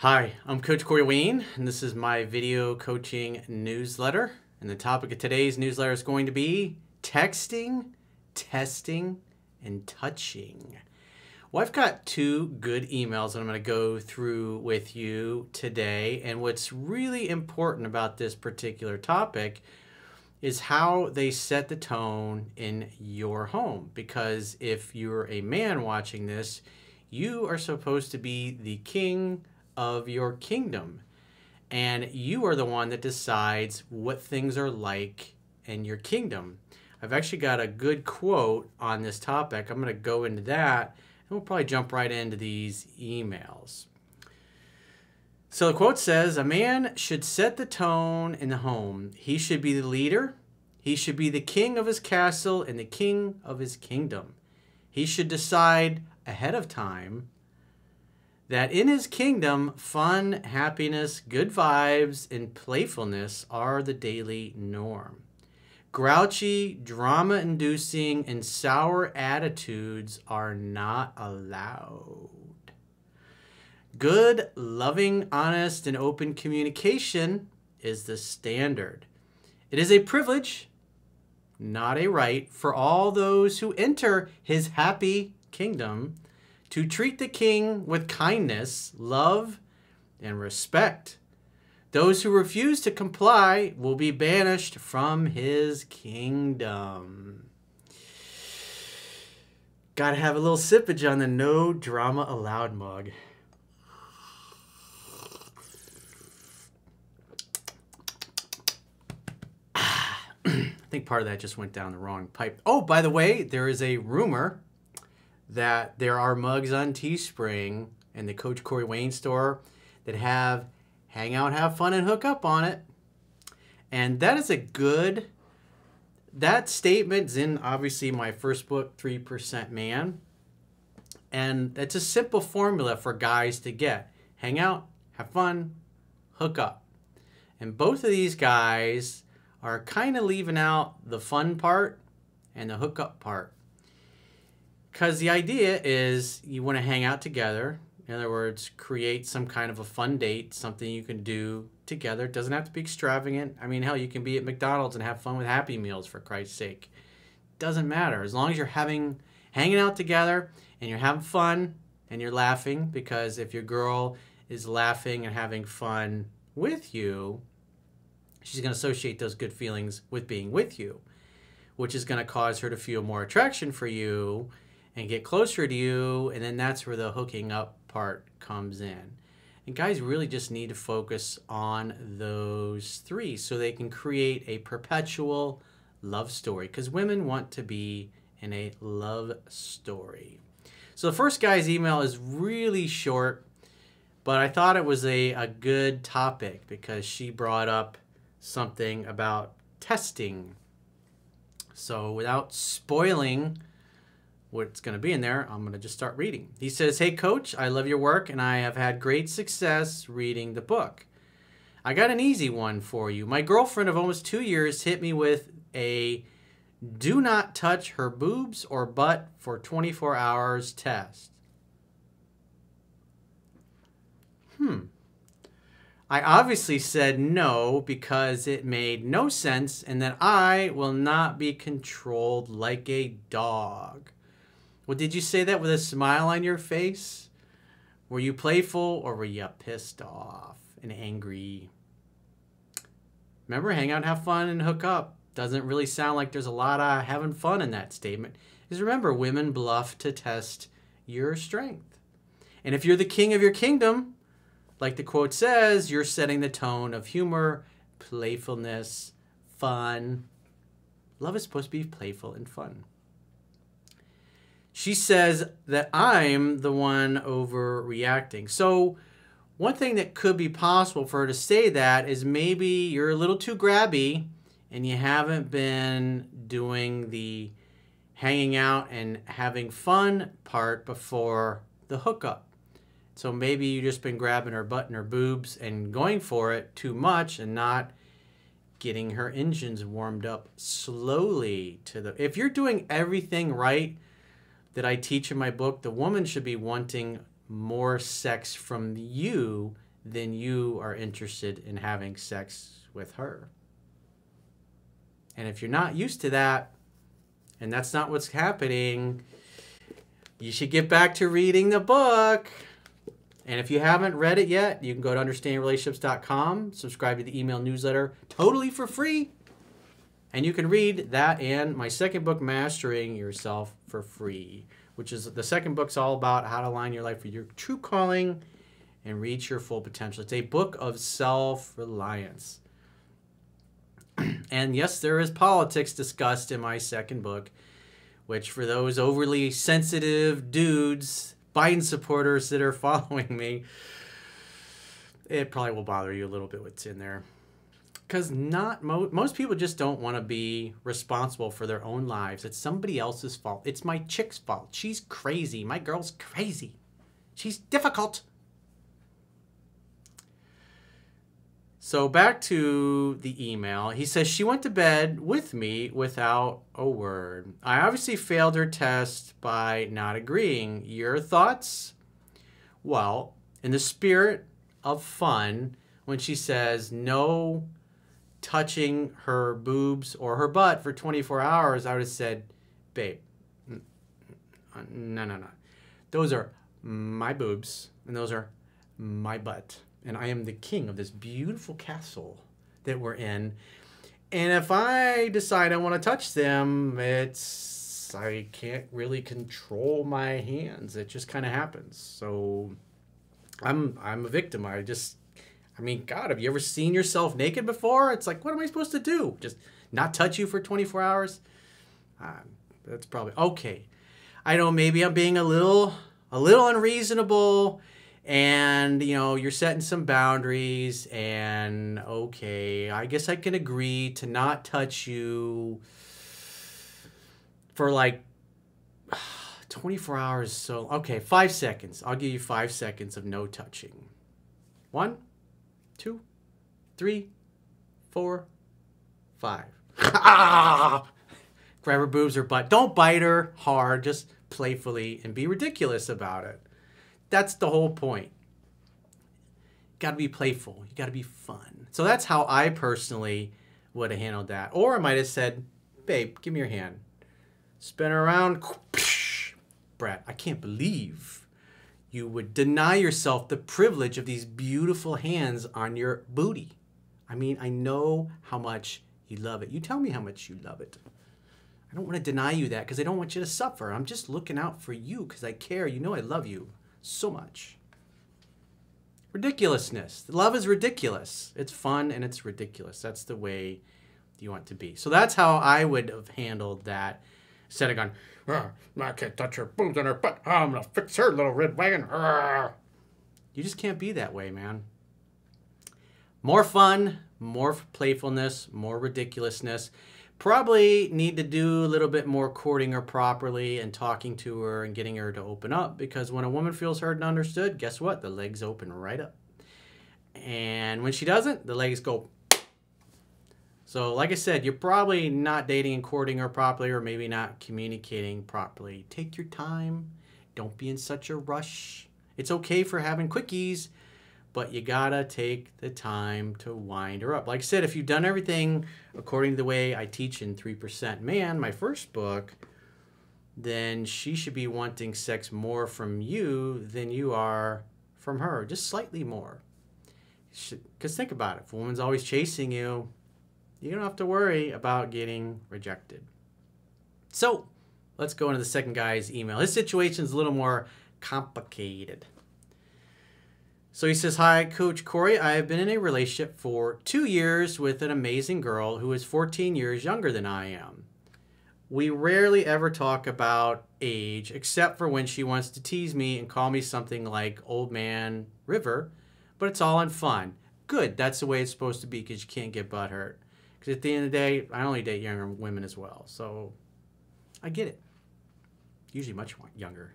Hi, I'm Coach Corey Wayne, and this is my video coaching newsletter. And the topic of today's newsletter is going to be texting, testing, and touching. Well, I've got two good emails that I'm going to go through with you today. And what's really important about this particular topic is how they set the tone in your home. Because if you're a man watching this, you are supposed to be the king of your kingdom, and you are the one that decides what things are like in your kingdom. I've actually got a good quote on this topic. I'm going to go into that, and we'll probably jump right into these emails. So the quote says, "A man should set the tone in the home. He should be the leader. He should be the king of his castle and the king of his kingdom. He should decide ahead of time that in his kingdom, fun, happiness, good vibes, and playfulness are the daily norm. Grouchy, drama-inducing, and sour attitudes are not allowed. Good, loving, honest, and open communication is the standard. It is a privilege, not a right, for all those who enter his happy kingdom to treat the king with kindness, love, and respect. Those who refuse to comply will be banished from his kingdom." Gotta have a little sippage on the no drama allowed mug. I think part of that just went down the wrong pipe. Oh, by the way, there is a rumor that there are mugs on Teespring and the Coach Corey Wayne store that have hang out, have fun, and hook up on it. And that is a good, that statement's in obviously my first book, 3% Man. And that's a simple formula for guys to get. Hang out, have fun, hook up. And both of these guys are kind of leaving out the fun part and the hookup part. Because the idea is you want to hang out together. In other words, create some kind of a fun date, something you can do together. It doesn't have to be extravagant. I mean, hell, you can be at McDonald's and have fun with Happy Meals, for Christ's sake. Doesn't matter. As long as you're hanging out together and you're having fun and you're laughing, because if your girl is laughing and having fun with you, she's going to associate those good feelings with being with you, which is going to cause her to feel more attraction for you and get closer to you, and then that's where the hooking up part comes in. And guys really just need to focus on those three so they can create a perpetual love story, because women want to be in a love story. So the first guy's email is really short, but I thought it was a good topic because she brought up something about testing. So without spoiling what's going to be in there, I'm going to just start reading. He says, "Hey, Coach, I love your work, and I have had great success reading the book. I got an easy one for you. My girlfriend of almost 2 years hit me with a do not touch her boobs or butt for 24 hours test. I obviously said no because it made no sense and that I will not be controlled like a dog." Well, did you say that with a smile on your face? Were you playful or were you pissed off and angry? Remember, hang out, have fun, and hook up. Doesn't really sound like there's a lot of having fun in that statement. Because remember, women bluff to test your strength. And if you're the king of your kingdom, like the quote says, you're setting the tone of humor, playfulness, fun. Love is supposed to be playful and fun. She says that I'm the one overreacting. So one thing that could be possible for her to say that is maybe you're a little too grabby and you haven't been doing the hanging out and having fun part before the hookup. So maybe you've just been grabbing her butt and her boobs and going for it too much and not getting her engines warmed up slowly to the... If you're doing everything right that I teach in my book, the woman should be wanting more sex from you then you are interested in having sex with her. And if you're not used to that, and that's not what's happening, you should get back to reading the book. And if you haven't read it yet, you can go to understandingrelationships.com, subscribe to the email newsletter totally for free. And you can read that and my second book, Mastering Yourself, for free, which is the second book's all about how to align your life with your true calling and reach your full potential. It's a book of self-reliance. And yes, there is politics discussed in my second book, which for those overly sensitive dudes, Biden supporters that are following me, it probably will bother you a little bit what's in there. Because most people just don't want to be responsible for their own lives. It's somebody else's fault. It's my chick's fault. She's crazy. My girl's crazy. She's difficult. So back to the email. He says, she went to bed with me without a word. I obviously failed her test by not agreeing. Your thoughts? Well, in the spirit of fun, when she says no touching her boobs or her butt for 24 hours, I would have said, babe, no. Those are my boobs and those are my butt. And I am the king of this beautiful castle that we're in. And if I decide I want to touch them, I can't really control my hands. It just kind of happens. So I'm a victim. I mean, God, have you ever seen yourself naked before? It's like, what am I supposed to do? Just not touch you for 24 hours? That's probably okay. I know maybe I'm being a little unreasonable, and you're setting some boundaries, and okay, I guess I can agree to not touch you for like 24 hours. So okay, 5 seconds. I'll give you 5 seconds of no touching. 1, 2, 3, 4, 5. Grab her boobs or butt. Don't bite her hard. Just playfully and be ridiculous about it. That's the whole point. You got to be playful. You got to be fun. So that's how I personally would have handled that. Or I might have said, babe, give me your hand. Spin her around. Brett, I can't believe you would deny yourself the privilege of these beautiful hands on your booty. I mean, I know how much you love it. You tell me how much you love it. I don't want to deny you that because I don't want you to suffer. I'm just looking out for you because I care. You know I love you so much. Ridiculousness. Love is ridiculous. It's fun and it's ridiculous. That's the way you want to be. So that's how I would have handled that. Instead of going, I can't touch her boobs on her butt. I'm going to fix her little red wagon. You just can't be that way, man. More fun, more playfulness, more ridiculousness. Probably need to do a little bit more courting her properly and talking to her and getting her to open up, because when a woman feels heard and understood, guess what? The legs open right up. And when she doesn't, the legs go. So like I said, you're probably not dating and courting her properly, or maybe not communicating properly. Take your time. Don't be in such a rush. It's okay for having quickies, but you gotta take the time to wind her up. Like I said, if you've done everything according to the way I teach in 3% Man, my first book, then she should be wanting sex more from you than you are from her. Just slightly more. Because think about it. If a woman's always chasing you, you don't have to worry about getting rejected. So let's go into the second guy's email. His situation's a little more complicated. So he says, hi, Coach Corey. I have been in a relationship for 2 years with an amazing girl who is 14 years younger than I am. We rarely ever talk about age, except for when she wants to tease me and call me something like Old Man River, but it's all in fun. Good, that's the way it's supposed to be, because you can't get butthurt. Because at the end of the day, I only date younger women as well, so I get it. Usually much younger.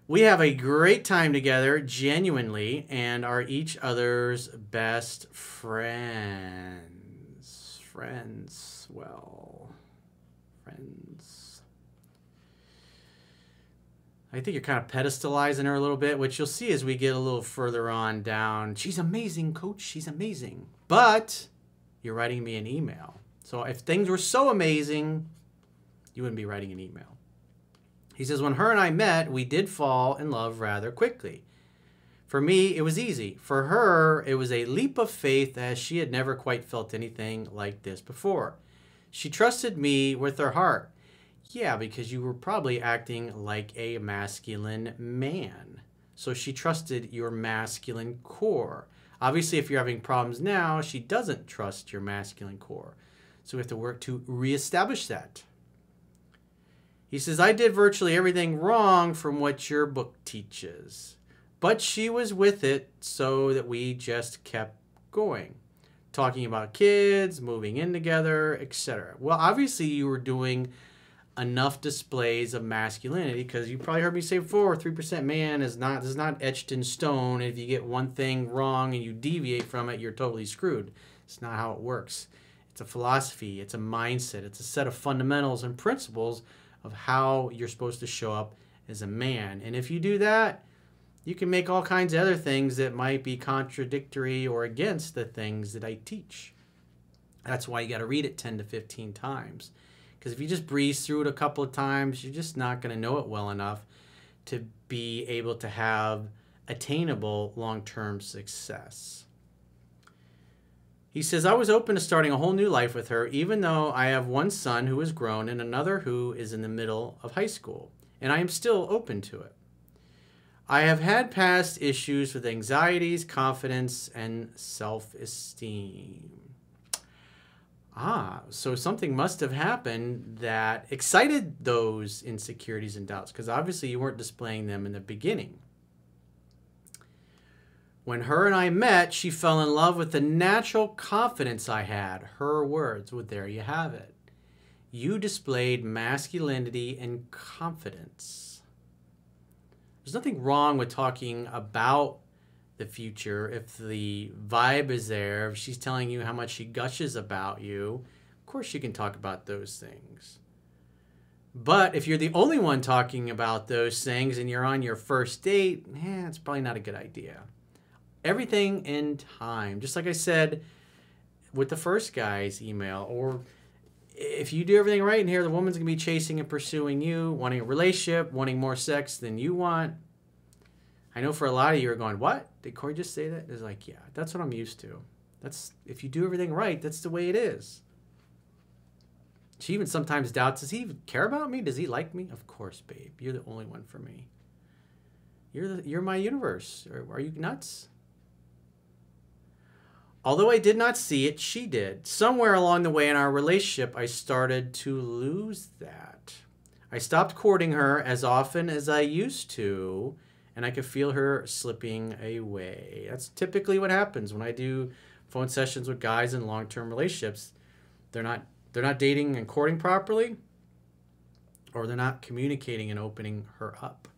We have a great time together, genuinely, and are each other's best friends. Friends. I think you're kind of pedestalizing her a little bit, which you'll see as we get a little further on down. She's amazing, coach. She's amazing. But you're writing me an email. So if things were so amazing, you wouldn't be writing an email. He says, when her and I met, we did fall in love rather quickly. For me, it was easy. For her, it was a leap of faith as she had never quite felt anything like this before. She trusted me with her heart. Yeah, because you were probably acting like a masculine man. So she trusted your masculine core. Obviously, if you're having problems now, she doesn't trust your masculine core. So we have to work to reestablish that. He says, I did virtually everything wrong from what your book teaches. But she was with it so that we just kept going. Talking about kids, moving in together, etc. Well, obviously you were doing enough displays of masculinity, because you probably heard me say before, 3% man is not etched in stone. If you get one thing wrong and you deviate from it, you're totally screwed. It's not how it works. It's a philosophy, it's a mindset, it's a set of fundamentals and principles of how you're supposed to show up as a man. And if you do that, you can make all kinds of other things that might be contradictory or against the things that I teach. That's why you got to read it 10 to 15 times. Because if you just breeze through it a couple of times, you're just not going to know it well enough to be able to have attainable long-term success. He says, I was open to starting a whole new life with her, even though I have one son who is grown and another who is in the middle of high school, and I am still open to it. I have had past issues with anxieties, confidence, and self-esteem. So something must have happened that excited those insecurities and doubts, because obviously you weren't displaying them in the beginning. When her and I met, she fell in love with the natural confidence I had. Her words. Well, there you have it. You displayed masculinity and confidence. There's nothing wrong with talking about the future if the vibe is there. If she's telling you how much she gushes about you, of course you can talk about those things. But if you're the only one talking about those things and you're on your first date, it's probably not a good idea. Everything in time. Just like I said with the first guy's email, or if you do everything right in here, the woman's going to be chasing and pursuing you, wanting a relationship, wanting more sex than you want. I know for a lot of you are going, what? Did Corey just say that? It's like, yeah, that's what I'm used to. That's, if you do everything right, that's the way it is. She even sometimes doubts, does he even care about me? Does he like me? Of course, babe. You're the only one for me. You're my universe. Are you nuts? Although I did not see it, she did. Somewhere along the way in our relationship, I started to lose that. I stopped courting her as often as I used to, and I could feel her slipping away. That's typically what happens when I do phone sessions with guys in long-term relationships. They're not dating and courting properly, or they're not communicating and opening her up.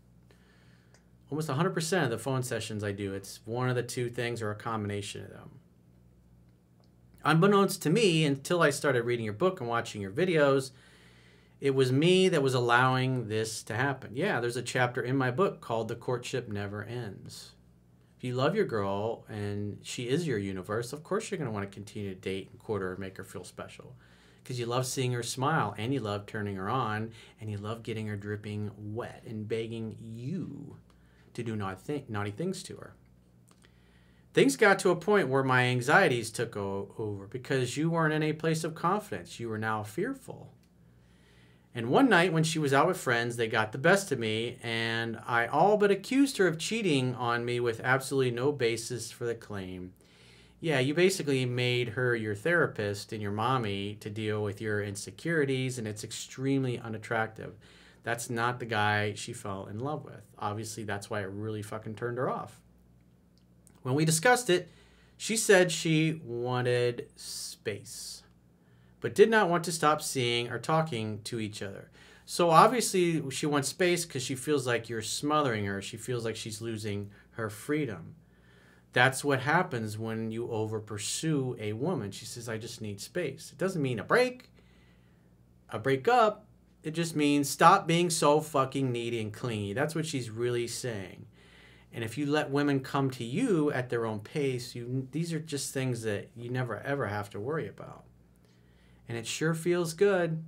Almost 100% of the phone sessions I do, it's one of the two things or a combination of them. Unbeknownst to me, until I started reading your book and watching your videos, it was me that was allowing this to happen. Yeah, there's a chapter in my book called The Courtship Never Ends. If you love your girl and she is your universe, of course you're going to want to continue to date and court her and make her feel special. Because you love seeing her smile, and you love turning her on, and you love getting her dripping wet and begging you to do naughty things to her. Things got to a point where my anxieties took over because you weren't in a place of confidence. You were now fearful. And one night when she was out with friends, they got the best of me, and I all but accused her of cheating on me with absolutely no basis for the claim. Yeah, you basically made her your therapist and your mommy to deal with your insecurities, and it's extremely unattractive. That's not the guy she fell in love with. Obviously, that's why it really fucking turned her off. When we discussed it, she said she wanted space, but did not want to stop seeing or talking to each other. So obviously she wants space because she feels like you're smothering her. She feels like she's losing her freedom. That's what happens when you over pursue a woman. She says, I just need space. It doesn't mean a break, a breakup. It just means stop being so fucking needy and clingy. That's what she's really saying. And if you let women come to you at their own pace, these are just things that you never ever have to worry about. And it sure feels good.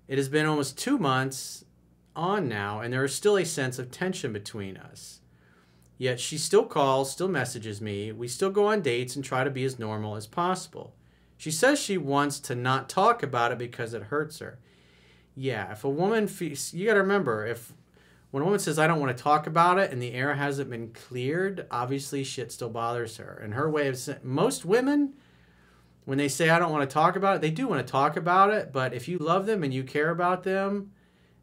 It has been almost 2 months on now, and there is still a sense of tension between us. Yet she still calls, still messages me. We still go on dates and try to be as normal as possible. She says she wants to not talk about it because it hurts her. Yeah, if a woman feels, you got to remember, when a woman says, I don't want to talk about it, and the air hasn't been cleared, obviously shit still bothers her. And her way of saying, most women, when they say, I don't want to talk about it, they do want to talk about it. But if you love them and you care about them,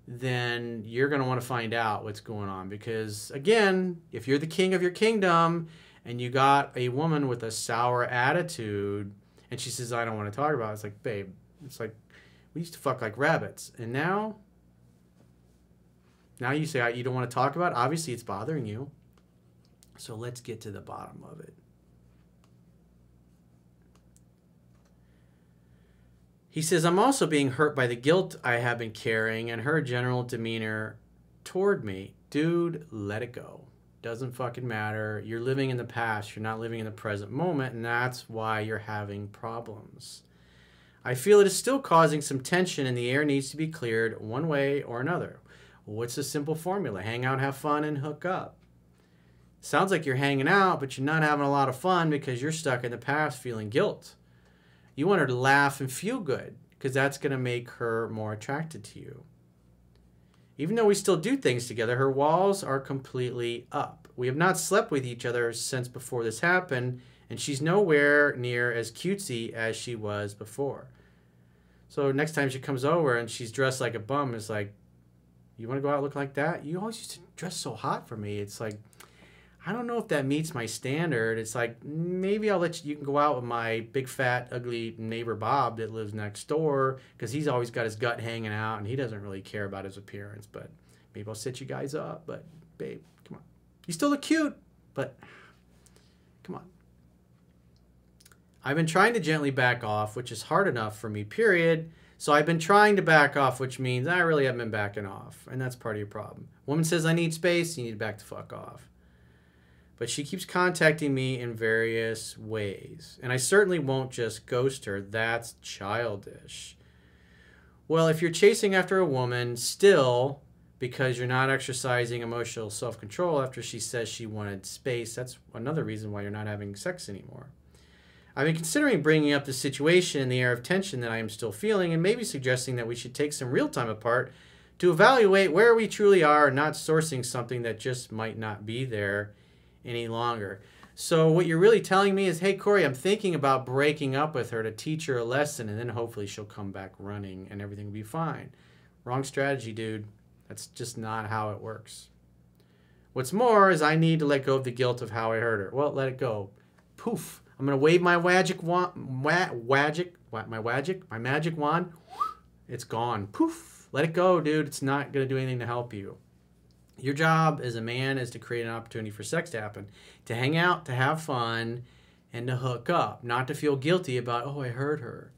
then you're going to want to find out what's going on. Because, again, if you're the king of your kingdom and you got a woman with a sour attitude and she says, I don't want to talk about it, it's like, babe, it's like, we used to fuck like rabbits. And now you say you don't want to talk about it. Obviously, it's bothering you. So let's get to the bottom of it. He says, I'm also being hurt by the guilt I have been carrying and her general demeanor toward me. Dude, let it go. Doesn't fucking matter. You're living in the past. You're not living in the present moment, and that's why you're having problems. I feel it is still causing some tension and the air needs to be cleared one way or another. What's the simple formula? Hang out, have fun, and hook up. Sounds like you're hanging out, but you're not having a lot of fun because you're stuck in the past feeling guilt. You want her to laugh and feel good because that's going to make her more attracted to you. Even though we still do things together, her walls are completely up. We have not slept with each other since before this happened, and she's nowhere near as cutesy as she was before. So next time she comes over and she's dressed like a bum, it's like, you want to go out and look like that? You always used to dress so hot for me. It's like, I don't know if that meets my standard. It's like, maybe I'll let you can go out with my big, fat, ugly neighbor Bob that lives next door because he's always got his gut hanging out and he doesn't really care about his appearance. But maybe I'll set you guys up. But, babe, come on. You still look cute, but come on. I've been trying to gently back off, which is hard enough for me, period. So I've been trying to back off, which means I really haven't been backing off. And that's part of your problem. Woman says, I need space. You need to back the fuck off. But she keeps contacting me in various ways. And I certainly won't just ghost her. That's childish. Well, if you're chasing after a woman still because you're not exercising emotional self-control after she says she wanted space, that's another reason why you're not having sex anymore. I've been considering bringing up the situation and the air of tension that I am still feeling and maybe suggesting that we should take some real time apart to evaluate where we truly are and not sourcing something that just might not be there any longer. So what you're really telling me is, hey, Corey, I'm thinking about breaking up with her to teach her a lesson and then hopefully she'll come back running and everything will be fine. Wrong strategy, dude. That's just not how it works. What's more is I need to let go of the guilt of how I hurt her. Well, let it go. Poof. I'm going to wave my magic wand. My magic wand. It's gone. Poof. Let it go, dude. It's not going to do anything to help you. Your job as a man is to create an opportunity for sex to happen, to hang out, to have fun, and to hook up, not to feel guilty about, oh, I hurt her.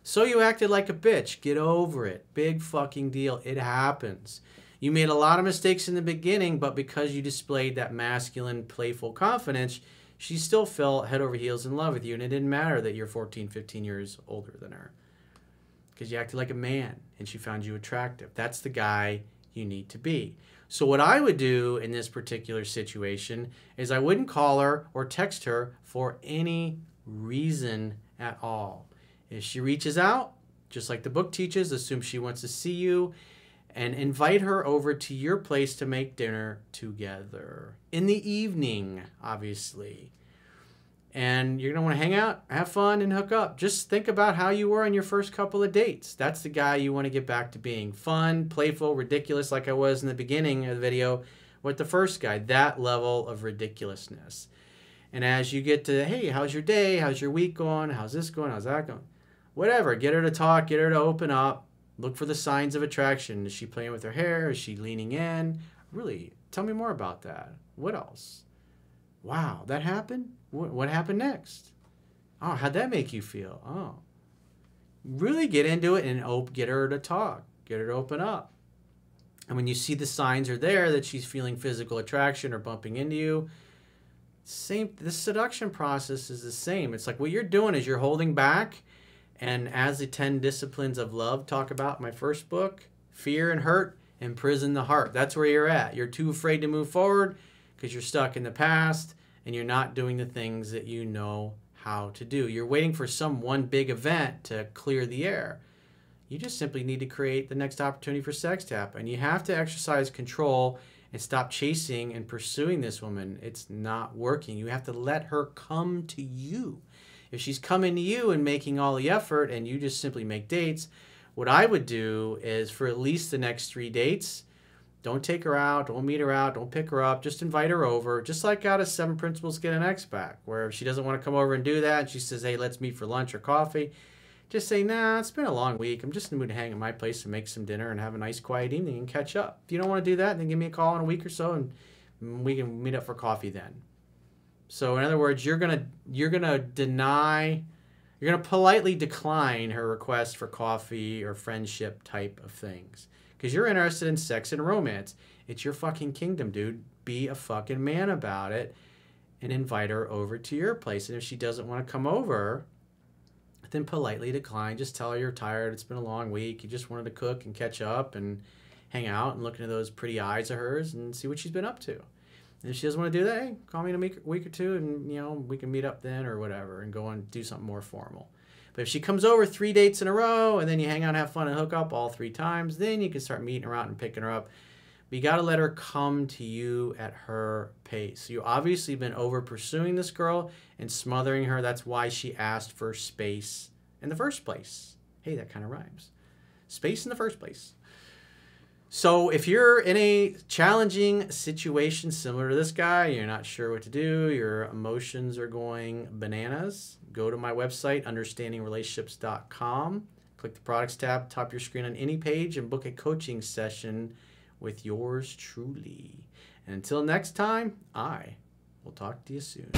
So you acted like a bitch. Get over it. Big fucking deal. It happens. You made a lot of mistakes in the beginning, but because you displayed that masculine, playful confidence, she still fell head over heels in love with you, and it didn't matter that you're 14, 15 years older than her because you acted like a man, and she found you attractive. That's the guy you need to be. So what I would do in this particular situation is I wouldn't call her or text her for any reason at all. If she reaches out, just like the book teaches, assume she wants to see you and invite her over to your place to make dinner together in the evening, obviously. And you're going to want to hang out, have fun, and hook up. Just think about how you were on your first couple of dates. That's the guy you want to get back to being. Fun, playful, ridiculous, like I was in the beginning of the video with the first guy. That level of ridiculousness. And as you get to, hey, how's your day? How's your week going? How's this going? How's that going? Whatever. Get her to talk. Get her to open up. Look for the signs of attraction. Is she playing with her hair? Is she leaning in? Really, tell me more about that. What else? Wow, that happened? What happened next? Oh, how'd that make you feel? Oh. Really get into it and get her to talk. Get her to open up. And when you see the signs are there that she's feeling physical attraction or bumping into you, the seduction process is the same. It's like what you're doing is you're holding back. And as the 10 disciplines of love talk about in my first book, fear and hurt imprison the heart. That's where you're at. You're too afraid to move forward because you're stuck in the past and you're not doing the things that you know how to do. You're waiting for some one big event to clear the air. You just simply need to create the next opportunity for sex to happen. You have to exercise control and stop chasing and pursuing this woman. It's not working. You have to let her come to you. If she's coming to you and making all the effort and you just simply make dates, what I would do is for at least the next 3 dates, don't take her out, don't meet her out, don't pick her up, just invite her over. Just like out of 7 Principles Get an X Back, where if she doesn't want to come over and do that, and she says, hey, let's meet for lunch or coffee, just say, nah, it's been a long week. I'm just in the mood to hang at my place and make some dinner and have a nice quiet evening and catch up. If you don't want to do that, then give me a call in a week or so and we can meet up for coffee then. So in other words, you're gonna politely decline her request for coffee or friendship type of things. Because you're interested in sex and romance. It's your fucking kingdom, dude. Be a fucking man about it and invite her over to your place. And if she doesn't want to come over, then politely decline. Just tell her you're tired. It's been a long week. You just wanted to cook and catch up and hang out and look into those pretty eyes of hers and see what she's been up to. And if she doesn't want to do that, hey, call me in a week or two and, you know, we can meet up then or whatever and go and do something more formal. But if she comes over 3 dates in a row and then you hang out, have fun, and hook up all 3 times, then you can start meeting her out and picking her up. But you got to let her come to you at her pace. You obviously been over pursuing this girl and smothering her. That's why she asked for space in the first place. Hey, that kind of rhymes. Space in the first place. So if you're in a challenging situation similar to this guy, you're not sure what to do, your emotions are going bananas, go to my website, understandingrelationships.com, click the products tab, top of your screen on any page, and book a coaching session with yours truly. And until next time, I will talk to you soon.